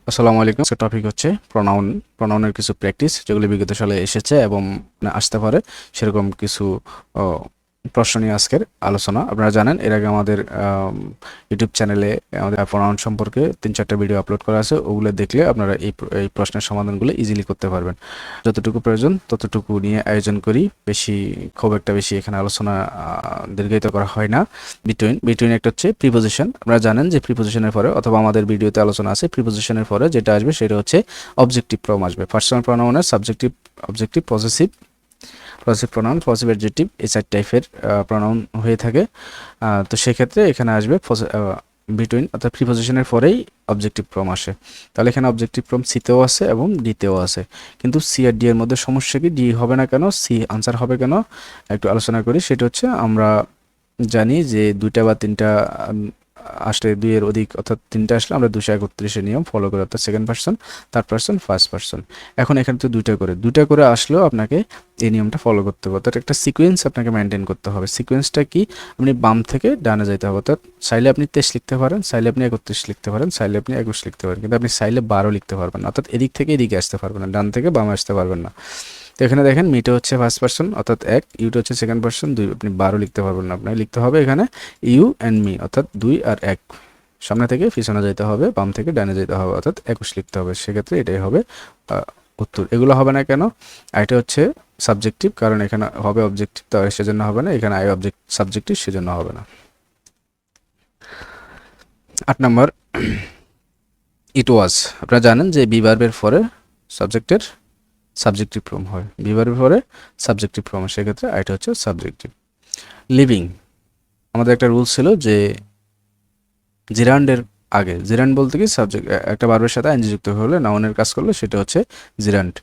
আসসালামু আলাইকুম। টপিক হচ্ছে প্রনাউনের কিছু প্র্যাকটিস যেগুলো বিগত সালে এসেছে এবং আসতে পারে সেরকম কিছু প্রশ্ন নিয়ে আজকের আলোচনা। আপনারা জানেন এর আগে আমাদের ইউটিউব চ্যানেলে আমাদের প্রনাউন সম্পর্কে 3-4টা ভিডিও আপলোড করা আছে। ওগুলো দেখলে আপনারা এই প্রশ্নের সমাধানগুলো ইজিলি করতে পারবেন। যতটুকু প্রয়োজন ততটুকু নিয়ে আয়োজন করি, খুব একটা বেশি এখানে আলোচনা দীর্ঘায়িত করা হয় না। বিটুইন একটা হচ্ছে প্রিপোজিশন। আপনারা জানেন যে প্রিপোজিশনের পরে অথবা আমাদের ভিডিওতে আলোচনা আছে প্রিপোজিশনের পরে যেটা আসবে সেটা হচ্ছে অবজেক্টিভ প্রনাউন আসবে। পার্সোনাল প্রনাউনের objective possessive pronoun, positive adjective, এই 4 টাইপের প্রনাউন হয়ে থাকে। তো সেক্ষেত্রে এখানে আসবে বিটুইন অর্থাৎ প্রিপোজিশনের পরেই অবজেক্টিভ ফর্ম আসে। তাহলে এখানে অবজেক্টিভ ফর্ম সিতেও আছে এবং ডিতেও আছে, কিন্তু সি আর ডি এর মধ্যে সমস্যা কি? ডি হবে না কেন, সি আনসার হবে কেন, একটু আলোচনা করি। সেটা হচ্ছে আমরা জানি যে 2টা বা 3টা আসলে 2 এর অধিক অর্থাৎ 3টা আসলে আমরা 231 নিয়ম ফলো করি, অর্থাৎ second person, third person, first person. এখন এখানে তো 2টা করে আসলেও আপনাকে এই নিয়মটা ফলো করতে হবে, অর্থাৎ একটা সিকোয়েন্স আপনাকে মেনটেন করতে হবে। সিকোয়েন্সটা কি? আপনি বাম থেকে ডানে যেতে হবে, অর্থাৎ চাইলে আপনি 23 লিখতে পারেন, চাইলে আপনি 31 লিখতে পারেন, চাইলে আপনি 21 লিখতে পারেন, কিন্তু আপনি চাইলে 12 লিখতে পারবেন না, অর্থাৎ এদিক থেকে এদিকে আসতে পারবেন না, ডান থেকে বামে আসতে পারবেন না। তো এখানে দেখেন মিটা হচ্ছে ফার্স্ট পারসন অর্থাৎ 1, ইউটা হচ্ছে সেকেন্ড পারসন 2, আপনি 12 লিখতে পারবেন না, আপনাকে লিখতে হবে এখানে ইউ অ্যান্ড মি, অর্থাৎ 2 আর 1। সামনে থেকে পিছনে যেতে হবে, বাম থেকে ডানে যেতে হবে, অর্থাৎ 21 লিখতে হবে। সেক্ষেত্রে এটাই হবে উত্তর। এগুলো হবে না কেন? এটা হচ্ছে সাবজেক্টিভ, কারণ এখানে হবে অবজেক্টিভ, তো সেজন্য হবে না। এখানে সাবজেক্টিভ, সেজন্য হবে না। 8 নম্বর, ইট ওয়াজ। আপনারা জানেন যে বি ভার্বের পরে সাবজেক্টের সাবজেক্টিভ ফর্ম হয়, বি ভার্বের পরে সাবজেক্টিভ ফর্ম, সেক্ষেত্রে এটা হচ্ছে সাবজেক্টিভ। লিভিং, আমাদের একটা রুল ছিল যে জিরান্ডের আগে, জিরান্ড বলতে কি সাবজেক্ট একটা ভার্বের সাথে আইনজি যুক্ত হলে নাউনের কাজ করলে সেটা হচ্ছে জিরান্ড।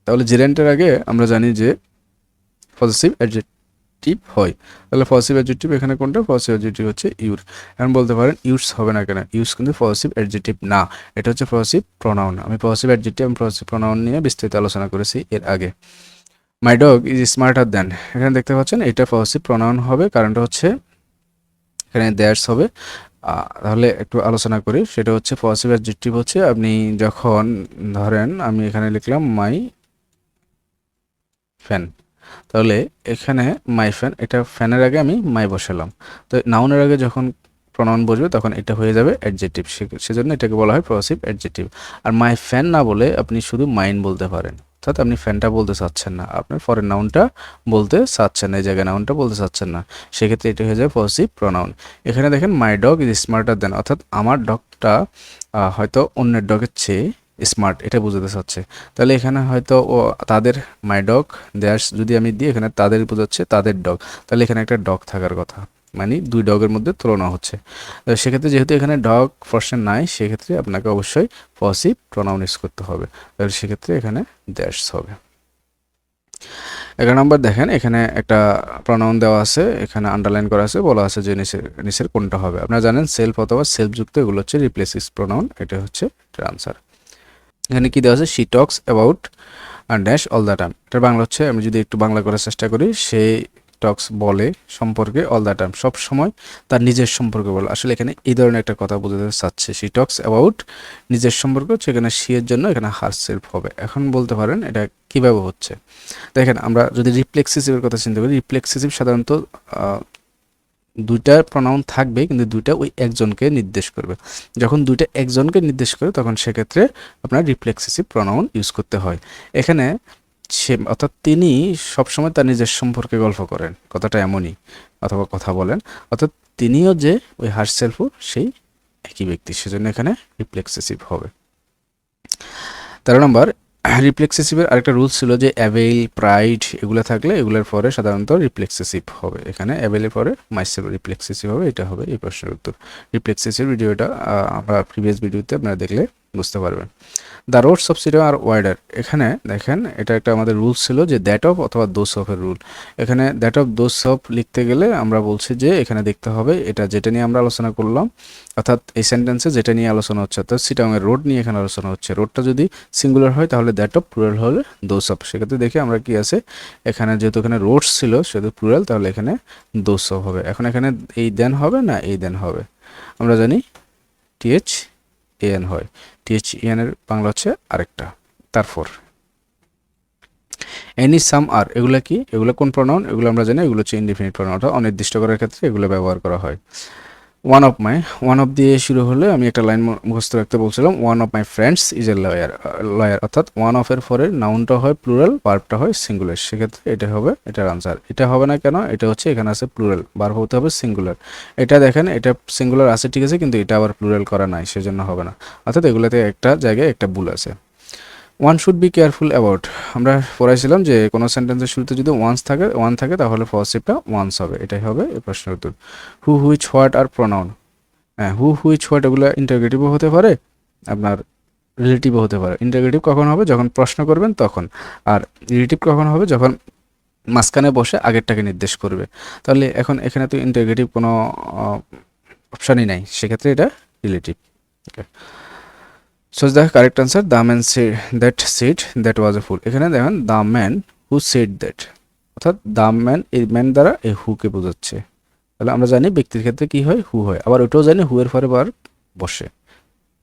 তাহলে জিরান্ডের আগে আমরা জানি যে পজিটিভ অ্যাডজেক্টিভ হয়। তাহলে পজিটিভ অ্যাডজেক্টিভ এখানে কোনটা? পজিটিভ অ্যাডজেক্টিভ হচ্ছে ইউর। এখন বলতে পারেন ইউস হবে না কেন? ইউস কিন্তু পজিটিভ অ্যাডজেক্টিভ না, এটা হচ্ছে পজিটিভ প্রনাউন। আমি পজিটিভ অ্যাডজেক্টিভ এবং পজিটিভ প্রনাউন নিয়ে বিস্তারিত আলোচনা করেছি এর আগে। মাই ডগ ইজ স্মার্টার দ্যান, এখানে দেখতে পাচ্ছেন এটা পজিটিভ প্রনাউন হবে, কারণটা হচ্ছে এখানে দ্যাটস হবে। তাহলে একটু আলোচনা করি। সেটা হচ্ছে পজিটিভ অ্যাডজেক্টিভ হচ্ছে আপনি যখন ধরেন আমি এখানে লিখলাম মাই ফ্যান, তাহলে এখানে মাই ফ্যান, এটা ফ্যানের আগে আমি মাই বসালাম। তো নাউনের আগে যখন প্রনাউন বসবে তখন এটা হয়ে যাবে অ্যাডজেক্টিভ, সেজন্য এটাকে বলা হয় পজিটিভ অ্যাডজেক্টিভ। আর মাই ফ্যান না বলে আপনি শুধু মাইন বলতে পারেন, অর্থাৎ আপনি ফ্যানটা বলতে চাচ্ছেন না, আপনার ফরেন নাউনটা বলতে চাচ্ছেন না, এই জায়গায় নাউনটা বলতে চাচ্ছেন না, সেক্ষেত্রে এটা হয়ে যাবে পজিটিভ প্রনাউন। এখানে দেখেন মাই ডগ ইজ স্মার্টার দেন, অর্থাৎ আমার ডগটা হয়তো অন্যের ডগের চেয়ে স্মার্ট, এটা বোঝাতে চাচ্ছে। তাহলে এখানে হয়তো তাদের মাই ডগ দেয়ার্স যদি আমি দিই, এখানে তাদের বোঝাচ্ছে তাদের ডগ, তাহলে এখানে একটা ডগ থাকার কথা, মানে 2 ডগের মধ্যে তুলনা হচ্ছে। সেক্ষেত্রে যেহেতু এখানে ডগ প্রশ্ন নাই, সেক্ষেত্রে আপনাকে অবশ্যই পজিটিভ প্রনাউন ইউজ করতে হবে, তাহলে সেক্ষেত্রে এখানে দ্যাটস হবে। 11 নম্বর দেখেন, এখানে একটা প্রনাউন দেওয়া আছে, এখানে আন্ডারলাইন করা আছে, বলা আছে যে নিচের কোনটা হবে। আপনারা জানেন সেলফ অথবা সেলফ যুক্ত এগুলো হচ্ছে রিপ্লেসিভ প্রনাউন, এটা হচ্ছে আনসার। এখানে কি দেওয়া আছে? She talks about dash all the time, এটার বাংলা হচ্ছে, আমি যদি একটু বাংলা করার চেষ্টা করি, সে টক্স বলে সম্পর্কে অল দ্য টাইম, সব সময় তার নিজের সম্পর্কে বলে। আসলে এখানে এই ধরনের একটা কথা বোঝাতে চাচ্ছে, শি টক্স অ্যাবাউট নিজের সম্পর্ক, সেখানে শি এর জন্য এখানে হার সেলফ হবে। এখন বলতে পারেন এটা কিভাবে হচ্ছে। দেখেন আমরা যদি রিফ্লেক্সিসিভের কথা চিন্তা করি, রিফ্লেক্সিসিভ সাধারণত 2টা প্রনাউন থাকবে, কিন্তু 2টা ওই একজনকে নির্দেশ করবে। যখন 2টা একজনকে নির্দেশ করে তখন সেক্ষেত্রে আপনার রিফ্লেক্সিভ প্রনাউন ইউজ করতে হয়। এখানে সে অর্থাৎ তিনি সবসময় তার নিজের সম্পর্কে গল্প করেন, কথাটা এমনই, অথবা কথা বলেন, অর্থাৎ তিনিও যে ওই হারসেলফও সেই একই ব্যক্তি, সেজন্য এখানে রিফ্লেক্সিভ হবে। 13 নম্বর, রিফ্লেক্সিভের আরেকটা রুলস ছিল যে অ্যাভেইল, প্রাইড এগুলো থাকলে এগুলোর পরে সাধারণত রিফ্লেক্সিভ হবে। এখানে অ্যাভেইলের পরে মাইসেলফ রিফ্লেক্সিভ হবে, এটা হবে এই প্রশ্নের উত্তর। রিফ্লেক্সিভ ভিডিওটা আমরা প্রিভিয়াস ভিডিওতে আপনারা দেখলে বুঝতে পারবেন। The roads of city are wider, এখানে দেখেন এটা একটা আমাদের রুলস ছিল যে দ্যাট অফ অথবা দোস অফের রুল। এখানে দ্যাট অফ দোস অফ লিখতে গেলে আমরা বলছি যে এখানে দেখতে হবে এটা যেটা নিয়ে আমরা আলোচনা করলাম, অর্থাৎ এই সেন্টেন্সে যেটা নিয়ে আলোচনা হচ্ছে, অর্থাৎ সিটাংয়ের রোড নিয়ে এখানে আলোচনা হচ্ছে, রোডটা যদি সিঙ্গুলার হয় তাহলে দ্যাট অফ, প্লুরাল হলে দোস অফ। সেক্ষেত্রে দেখে আমরা কি আছে, এখানে যেহেতু এখানে রোডস ছিল সেহেতু প্লুরাল, তাহলে এখানে দোস অফ হবে। এখন এখানে এই দেন হবে না এই দেন হবে, আমরা জানি TH এন হয়, THEN এর বাংলা হচ্ছে আরেকটা। তারপর এনি সাম আর, এগুলা কি, এগুলো কোন প্রনাউন, এগুলো আমরা জানি এগুলো হচ্ছে ইনডিফিনিট প্রনাউন, অর্থাৎ অনির্দিষ্ট করার ক্ষেত্রে এগুলো ব্যবহার করা হয়। ওয়ান অফ দিয়ে শুরু হলে আমি একটা লাইন মুখস্থ রাখতে বলছিলাম, one of my friends is a lawyer, অর্থাৎ ওয়ান অফ এর পরে নাউনটা হয় প্লুরাল, ভার্বটা হয় সিঙ্গুলার, সেক্ষেত্রে এটা হবে এটার আনসার। এটা হবে না কেন, এটা হচ্ছে এখানে আছে প্লুরাল, ভার্ব হতে হবে সিঙ্গুলার। এটা দেখেন এটা সিঙ্গুলার আছে ঠিক আছে, কিন্তু এটা আবার প্লুরাল করা নাই, সেজন্য হবে না, অর্থাৎ এগুলোতে একটা জায়গায় একটা ভুল আছে। One should be careful about, আমরা পড়াইছিলাম যে কোনো সেন্টেন্সের শুরুতে যদি ওয়ান থাকে তাহলে পজিটিভটা ওয়ান্স হবে, এটাই হবে এই প্রশ্নের উত্তর। হু হুইচ হোয়াট আর প্রনাউন, হ্যাঁ হু হুইচ হোয়াট এগুলো ইন্টারগেটিভও হতে পারে, আপনার রিলেটিভও হতে পারে। ইন্টারগেটিভ কখন হবে, যখন প্রশ্ন করবেন তখন, আর রিলেটিভ কখন হবে, যখন মাঝখানে বসে আগেরটাকে নির্দেশ করবে। তাহলে এখন এখানে তো ইন্টারগেটিভ কোনো অপশানই নাই, সেক্ষেত্রে এটা relative. Okay, so the correct answer the man said that was a fool. এখানে দেখেন the man who said that, অর্থাৎ দ্য ম্যান, এই ম্যান দ্বারা এই হুকে বোঝাচ্ছে। তাহলে আমরা জানি ব্যক্তির ক্ষেত্রে কি হয়, হু হয়, আবার ওটাও জানি হু এর পরে বার বসে,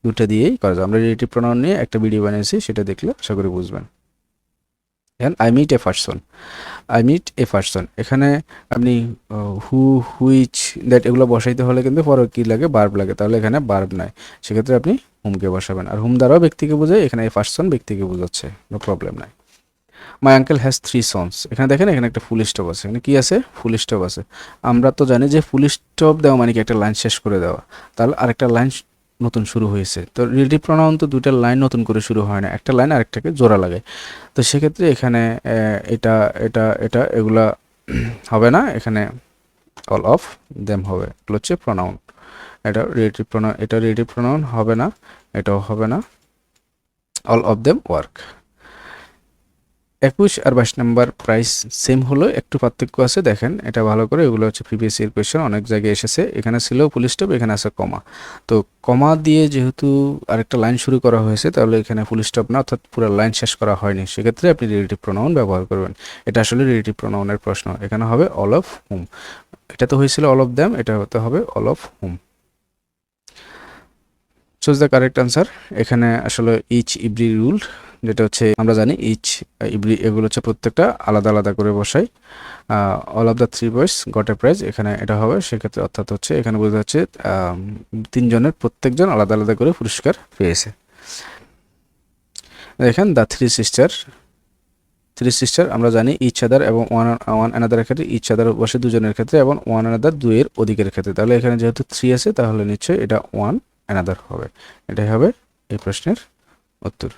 দুটা দিয়েই করা যায়। আমরা রিলেটিভ প্রনাউন নিয়ে একটা ভিডিও বানিয়েছি, সেটা দেখলে আশা করি বুঝবেন। এখন আই মিট এ পার্সন, এখানে আপনি হু হুইচ দ্যাট এগুলো বসাইতে হলে কিন্তু পরে কি লাগে, বার্ব লাগে, তাহলে এখানে বার্ব নাই, সেক্ষেত্রে আপনি হুমকে বসাবেন। আর হুম দ্বারাও ব্যক্তিকে বোঝায়, এখানে এ পার্সন ব্যক্তিকে বোঝাচ্ছে, নো প্রবলেম নাই। মাই আঙ্কেল হ্যাজ 3 সন্স, এখানে দেখেন এখানে একটা ফুল স্টপ আছে, এখানে কি আছে, ফুল স্টপ আছে। আমরা তো জানি যে ফুল স্টপ দেওয়া মানে কি একটা লাইন শেষ করে দেওয়া, তাহলে আরেকটা লাইন নতুন শুরু হয়েছে। তো রিলেটিভ প্রনাউন তো দুইটা লাইন নতুন করে শুরু হয় না, একটা লাইন আরেকটাকে জোড়া লাগে। তো সেক্ষেত্রে এখানে এটা এটা এটা এগুলা হবে না, এখানে অল অফ দেম হবে, এগুলো হচ্ছে প্রনাউন। এটা রিলেটিভ প্রনাউন হবে না, এটাও হবে না, অল অফ দেম ওয়ার্ক। 21 আর 22 নাম্বার প্রাইস সেম হলো, একটু পার্থক্য আছে, দেখেন এটা ভালো করে, এগুলো হচ্ছে প্রিভিয়াস ইয়ার কোয়েশ্চেন, অনেক জায়গায় এসেছে। এখানে ছিল ফুল স্টপ, এখানে আছে কমা, তো কমা দিয়ে যেহেতু আরেকটা লাইন শুরু করা হয়েছে, তাহলে এখানে ফুল স্টপ না, অর্থাৎ পুরো লাইন শেষ করা হয়নি, সেক্ষেত্রে আপনি রিলেটিভ প্রোনাউন ব্যবহার করবেন। এটা আসলে রিলেটিভ প্রোনাউনের প্রশ্ন, এখানে হবে অল অফ হুম, এটা তো হয়েছিল অল অফ দ্যাম, এটা হতে হবে all of hmm. Choose the correct answer, এখানে আসলে ইচ ইভরি রুল, যেটা হচ্ছে আমরা জানি ইচ ইভরি, এগুলো হচ্ছে প্রত্যেকটা আলাদা আলাদা করে বসাই। All of the 3 boys got a prize, এখানে এটা হবে, সেক্ষেত্রে অর্থাৎ হচ্ছে এখানে বোঝা যাচ্ছে 3 জনের প্রত্যেকজন আলাদা আলাদা করে পুরস্কার পেয়েছে। দেখেন দ্য থ্রি সিস্টার, আমরা জানি ইচ আদার এবং ওয়ান অ্যানাদারের ক্ষেত্রে, ইচ আদার বসে দুজনের ক্ষেত্রে এবং ওয়ান অ্যানাদার দুইয়ের অধিকের ক্ষেত্রে, তাহলে এখানে যেহেতু 3 আছে তাহলে নিশ্চয়ই এটা ওয়ান অ্যানাদার হবে, এটাই হবে এই প্রশ্নের উত্তর।